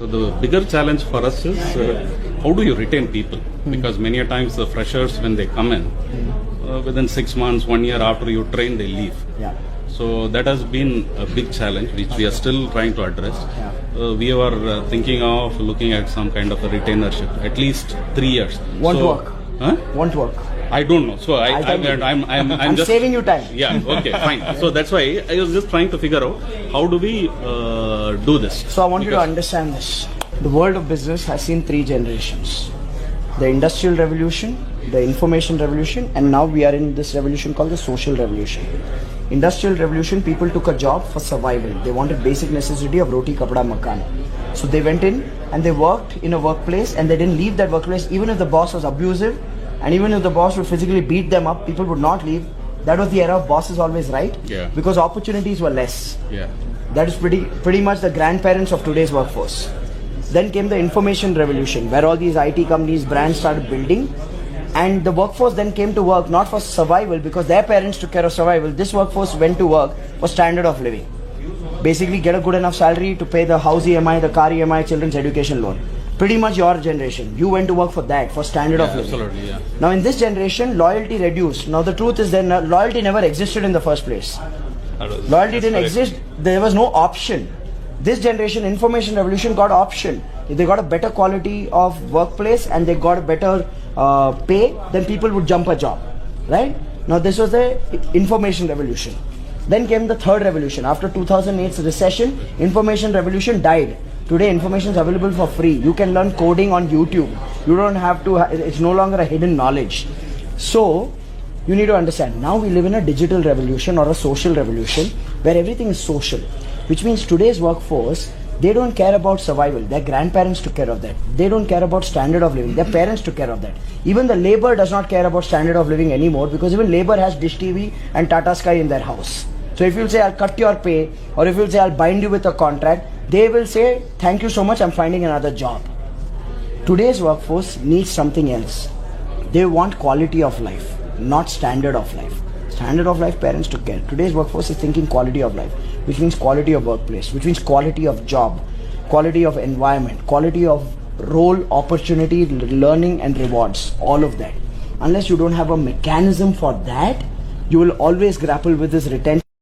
So the bigger challenge for us is how do you retain people? Because many a times the freshers, when they come in, within 6 months, 1 year after you train, they leave. Yeah. So that has been a big challenge which we are still trying to address. We are thinking of looking at some kind of a retainership, at least 3 years. Won't work. Huh? Won't work. I don't know. So I'm just saving you time. Yeah. Okay. Fine. So that's why I was just trying to figure out how do we do this. So I want you to understand this. The world of business has seen 3 generations. The industrial revolution, the information revolution, and now we are in this revolution called the social revolution. Industrial revolution, people took a job for survival. They wanted basic necessity of roti, kapda, makan. So they went in and they worked in a workplace and they didn't leave that workplace even if the boss was abusive and even if the boss would physically beat them up, people would not leave. That was the era of boss is always right. Yeah. Because opportunities were less. Yeah. That is pretty much the grandparents of today's workforce. Then came the information revolution where all these IT companies, brands started building, and the workforce then came to work not for survival because their parents took care of survival. This workforce went to work for standard of living. Basically get a good enough salary to pay the house EMI, the car EMI, children's education loan. Pretty much your generation. You went to work for that, for standard of living. Absolutely, yeah. Now in this generation, loyalty reduced. Now the truth is that loyalty never existed in the first place. Loyalty didn't exist. There was no option. This generation, information revolution, got option. They got a better quality of workplace and they got a better pay, then people would jump a job, right? Now this was the information revolution. Then came the third revolution. After 2008's recession, information revolution died. Today information is available for free. You can learn coding on YouTube. You don't have to, it's no longer a hidden knowledge. So you need to understand, now we live in a digital revolution or a social revolution where everything is social, which means today's workforce, they don't care about survival. Their grandparents took care of that. They don't care about standard of living. Their parents took care of that. Even the labor does not care about standard of living anymore because even labor has Dish TV and Tata Sky in their house. So if you'll say, I'll cut your pay, or if you'll say, I'll bind you with a contract, they will say, thank you so much, I'm finding another job. Today's workforce needs something else. They want quality of life, not standard of life. Standard of life, parents took care. Today's workforce is thinking quality of life, which means quality of workplace, which means quality of job, quality of environment, quality of role, opportunity, learning and rewards, all of that. Unless you don't have a mechanism for that, you will always grapple with this retention.